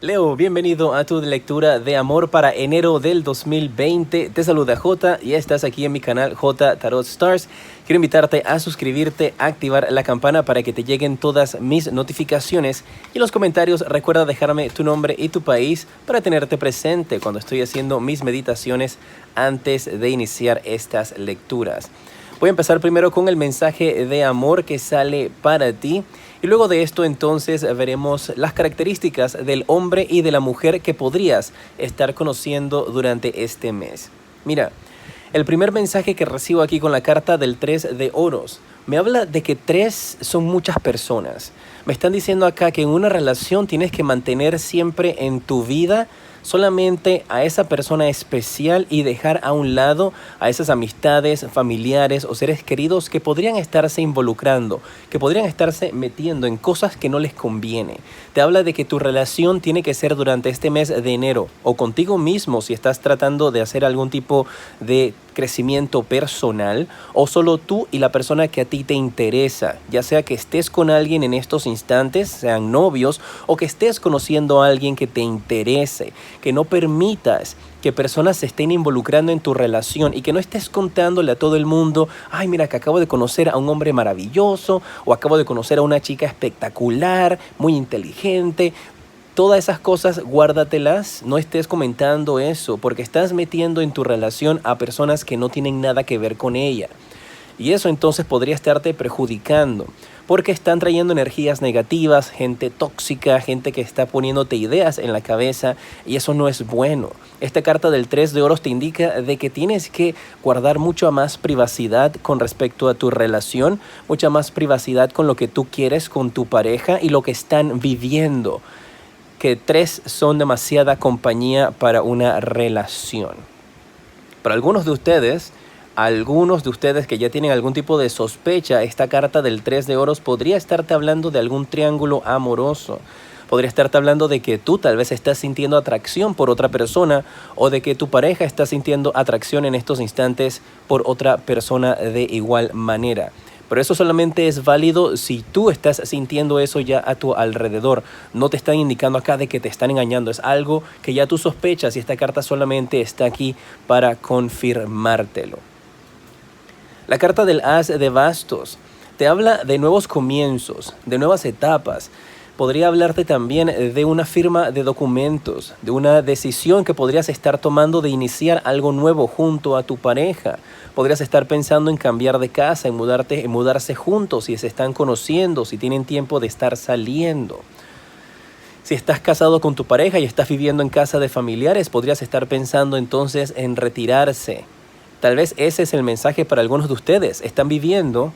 Leo, bienvenido a tu lectura de amor para enero del 2020. Te saluda Jota y estás aquí en mi canal J Tarot Stars. Quiero invitarte a suscribirte, a activar la campana para que te lleguen todas mis notificaciones. Y en los comentarios recuerda dejarme tu nombre y tu país para tenerte presente cuando estoy haciendo mis meditaciones antes de iniciar estas lecturas. Voy a empezar primero con el mensaje de amor que sale para ti. Y luego de esto entonces veremos las características del hombre y de la mujer que podrías estar conociendo durante este mes. Mira, el primer mensaje que recibo aquí con la carta del 3 de oros me habla de que 3 son muchas personas. Me están diciendo acá que en una relación tienes que mantener siempre en tu vida solamente a esa persona especial y dejar a un lado a esas amistades, familiares o seres queridos que podrían estarse involucrando, que podrían estarse metiendo en cosas que no les conviene. Te habla de que tu relación tiene que ser durante este mes de enero o contigo mismo si estás tratando de hacer algún tipo de crecimiento personal o solo tú y la persona que a ti te interesa, ya sea que estés con alguien en estos instantes, sean novios o que estés conociendo a alguien que te interese, que no permitas que personas se estén involucrando en tu relación y que no estés contándole a todo el mundo, ay mira que acabo de conocer a un hombre maravilloso o acabo de conocer a una chica espectacular, muy inteligente. Todas esas cosas guárdatelas, no estés comentando eso porque estás metiendo en tu relación a personas que no tienen nada que ver con ella. Y eso entonces podría estarte perjudicando porque están trayendo energías negativas, gente tóxica, gente que está poniéndote ideas en la cabeza y eso no es bueno. Esta carta del 3 de oros te indica de que tienes que guardar mucha más privacidad con respecto a tu relación, mucha más privacidad con lo que tú quieres con tu pareja y lo que están viviendo. Que 3 son demasiada compañía para una relación. Para algunos de ustedes que ya tienen algún tipo de sospecha, esta carta del 3 de oros podría estarte hablando de algún triángulo amoroso. Podría estarte hablando de que tú tal vez estás sintiendo atracción por otra persona o de que tu pareja está sintiendo atracción en estos instantes por otra persona de igual manera. Pero eso solamente es válido si tú estás sintiendo eso ya a tu alrededor. No te están indicando acá de que te están engañando. Es algo que ya tú sospechas y esta carta solamente está aquí para confirmártelo. La carta del as de bastos te habla de nuevos comienzos, de nuevas etapas. Podría hablarte también de una firma de documentos, de una decisión que podrías estar tomando de iniciar algo nuevo junto a tu pareja. Podrías estar pensando en cambiar de casa, en mudarse juntos, si se están conociendo, si tienen tiempo de estar saliendo. Si estás casado con tu pareja y estás viviendo en casa de familiares, podrías estar pensando entonces en retirarse. Tal vez ese es el mensaje para algunos de ustedes. Están viviendo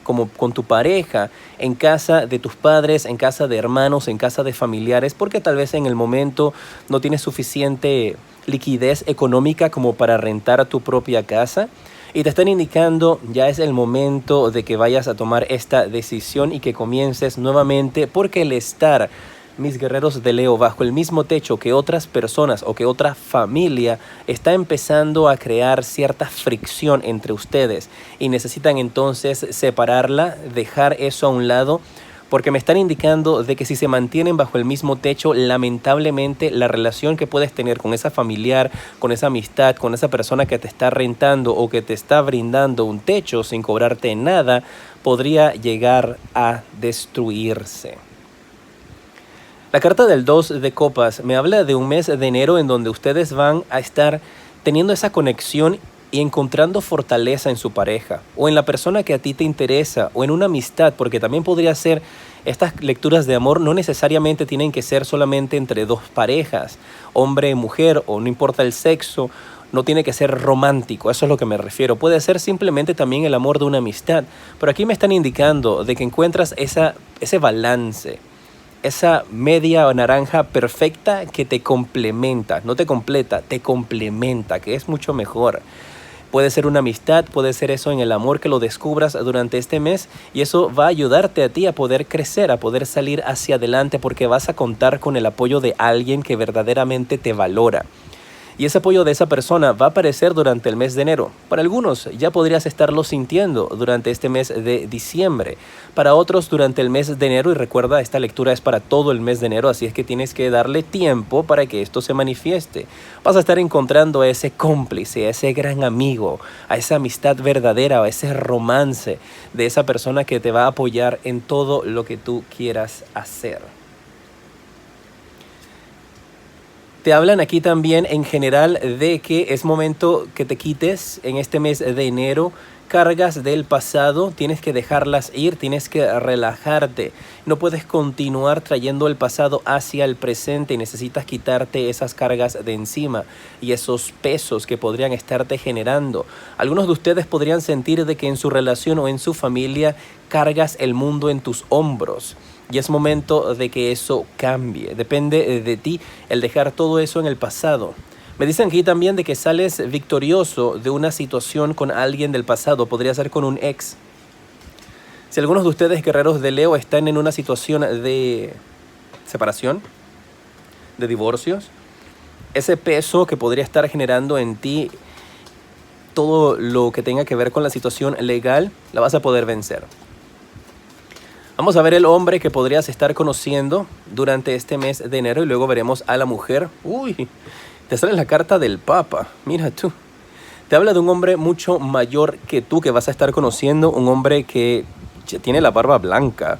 como con tu pareja, en casa de tus padres, en casa de hermanos, en casa de familiares, porque tal vez en el momento no tienes suficiente liquidez económica como para rentar tu propia casa. Y te están indicando, ya es el momento de que vayas a tomar esta decisión y que comiences nuevamente, porque el estar, mis guerreros de Leo, bajo el mismo techo que otras personas o que otra familia está empezando a crear cierta fricción entre ustedes y necesitan entonces separarla, dejar eso a un lado, porque me están indicando de que si se mantienen bajo el mismo techo, lamentablemente la relación que puedes tener con esa familiar, con esa amistad, con esa persona que te está rentando o que te está brindando un techo sin cobrarte nada, podría llegar a destruirse. La carta del 2 de copas me habla de un mes de enero en donde ustedes van a estar teniendo esa conexión y encontrando fortaleza en su pareja o en la persona que a ti te interesa o en una amistad, porque también podría ser, estas lecturas de amor no necesariamente tienen que ser solamente entre dos parejas, hombre y mujer, o no importa el sexo, no tiene que ser romántico, eso es lo que me refiero. Puede ser simplemente también el amor de una amistad, pero aquí me están indicando de que encuentras ese balance, esa media naranja perfecta que te complementa, no te completa, te complementa, que es mucho mejor. Puede ser una amistad, puede ser eso en el amor que lo descubras durante este mes y eso va a ayudarte a ti a poder crecer, a poder salir hacia adelante porque vas a contar con el apoyo de alguien que verdaderamente te valora. Y ese apoyo de esa persona va a aparecer durante el mes de enero. Para algunos ya podrías estarlo sintiendo durante este mes de diciembre. Para otros durante el mes de enero. Y recuerda, esta lectura es para todo el mes de enero. Así es que tienes que darle tiempo para que esto se manifieste. Vas a estar encontrando a ese cómplice, a ese gran amigo, a esa amistad verdadera, a ese romance de esa persona que te va a apoyar en todo lo que tú quieras hacer. Te hablan aquí también en general de que es momento que te quites en este mes de enero cargas del pasado, tienes que dejarlas ir, tienes que relajarte. No puedes continuar trayendo el pasado hacia el presente y necesitas quitarte esas cargas de encima y esos pesos que podrían estarte generando. Algunos de ustedes podrían sentir de que en su relación o en su familia cargas el mundo en tus hombros. Y es momento de que eso cambie. Depende de ti el dejar todo eso en el pasado. Me dicen aquí también de que sales victorioso de una situación con alguien del pasado. Podría ser con un ex. Si algunos de ustedes, guerreros de Leo, están en una situación de separación, de divorcios, ese peso que podría estar generando en ti todo lo que tenga que ver con la situación legal, la vas a poder vencer. Vamos a ver el hombre que podrías estar conociendo durante este mes de enero y luego veremos a la mujer. Uy, te sale la carta del Papa, mira tú. Te habla de un hombre mucho mayor que tú que vas a estar conociendo, un hombre que tiene la barba blanca.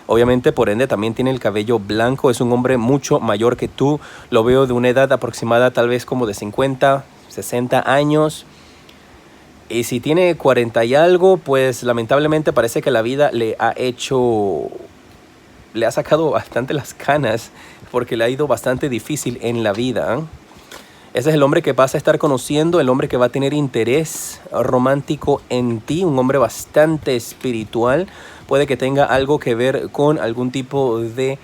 Obviamente, por ende, también tiene el cabello blanco. Es un hombre mucho mayor que tú. Lo veo de una edad aproximada tal vez como de 50, 60 años. Y si tiene 40 y algo, pues lamentablemente parece que la vida le ha sacado bastante las canas porque le ha ido bastante difícil en la vida. Ese es el hombre que vas a estar conociendo, el hombre que va a tener interés romántico en ti, un hombre bastante espiritual. Puede que tenga algo que ver con algún tipo de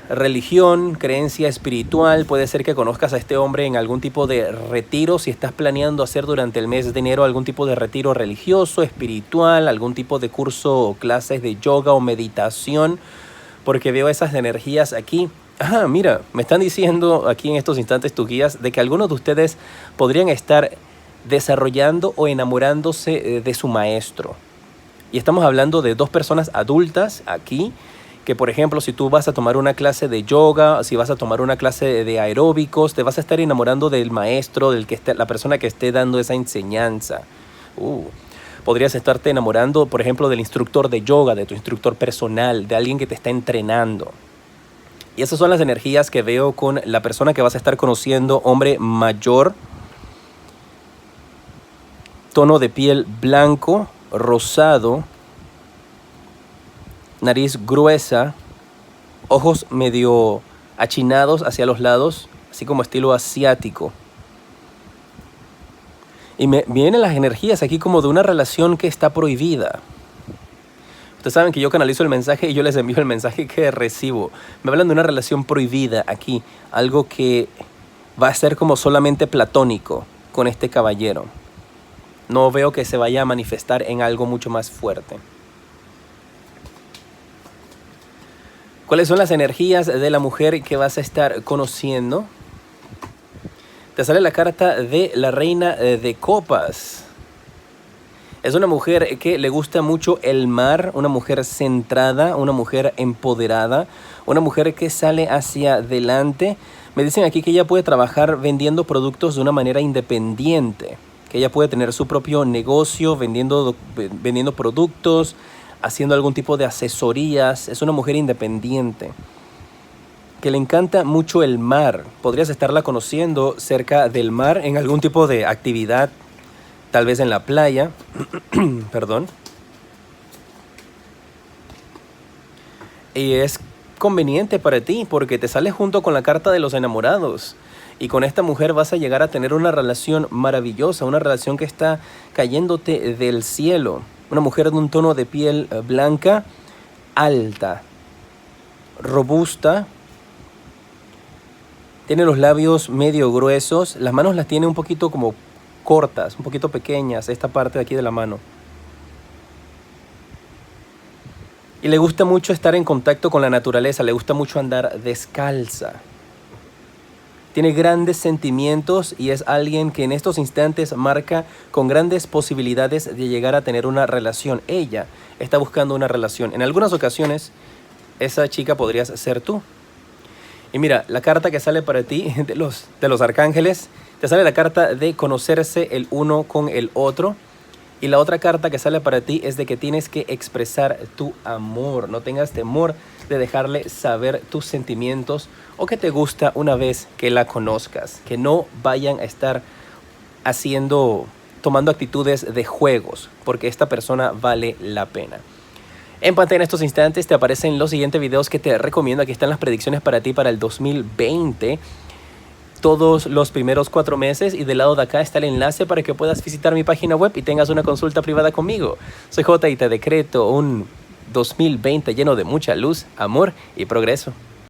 religión, creencia espiritual. Puede ser que conozcas a este hombre en algún tipo de retiro, si estás planeando hacer durante el mes de enero algún tipo de retiro religioso, espiritual, algún tipo de curso o clases de yoga o meditación, porque veo esas energías aquí. Mira, me están diciendo aquí en estos instantes tus guías de que algunos de ustedes podrían estar desarrollando o enamorándose de su maestro. Y estamos hablando de dos personas adultas aquí, que por ejemplo, si tú vas a tomar una clase de yoga, si vas a tomar una clase de aeróbicos, te vas a estar enamorando del maestro, la persona que esté dando esa enseñanza. Podrías estarte enamorando, por ejemplo, del instructor de yoga, de tu instructor personal, de alguien que te está entrenando. Y esas son las energías que veo con la persona que vas a estar conociendo, hombre mayor, tono de piel blanco, rosado, nariz gruesa, ojos medio achinados hacia los lados, así como estilo asiático. Y me vienen las energías aquí como de una relación que está prohibida. Ustedes saben que yo canalizo el mensaje y yo les envío el mensaje que recibo. Me hablan de una relación prohibida aquí, algo que va a ser como solamente platónico con este caballero. No veo que se vaya a manifestar en algo mucho más fuerte. ¿Cuáles son las energías de la mujer que vas a estar conociendo? Te sale la carta de la reina de copas. Es una mujer que le gusta mucho el mar, una mujer centrada, una mujer empoderada, una mujer que sale hacia adelante. Me dicen aquí que ella puede trabajar vendiendo productos de una manera independiente, que ella puede tener su propio negocio vendiendo productos, haciendo algún tipo de asesorías. Es una mujer independiente que le encanta mucho el mar. Podrías estarla conociendo cerca del mar en algún tipo de actividad, tal vez en la playa. Perdón. Y es conveniente para ti porque te sale junto con la carta de los enamorados. Y con esta mujer vas a llegar a tener una relación maravillosa, una relación que está cayéndote del cielo. Una mujer de un tono de piel blanca, alta, robusta. Tiene los labios medio gruesos. Las manos las tiene un poquito como cortas, un poquito pequeñas, esta parte de aquí de la mano. Y le gusta mucho estar en contacto con la naturaleza, le gusta mucho andar descalza. Tiene grandes sentimientos y es alguien que en estos instantes marca con grandes posibilidades de llegar a tener una relación. Ella está buscando una relación. En algunas ocasiones, esa chica podrías ser tú. Y mira, la carta que sale para ti de los arcángeles, te sale la carta de conocerse el uno con el otro. Y la otra carta que sale para ti es de que tienes que expresar tu amor. No tengas temor de dejarle saber tus sentimientos o que te gusta una vez que la conozcas. Que no vayan a estar tomando actitudes de juegos, porque esta persona vale la pena. En pantalla en estos instantes te aparecen los siguientes videos que te recomiendo. Aquí están las predicciones para ti para el 2020. Todos los primeros 4 meses, y del lado de acá está el enlace para que puedas visitar mi página web y tengas una consulta privada conmigo. Soy J y te decreto un 2020 lleno de mucha luz, amor y progreso.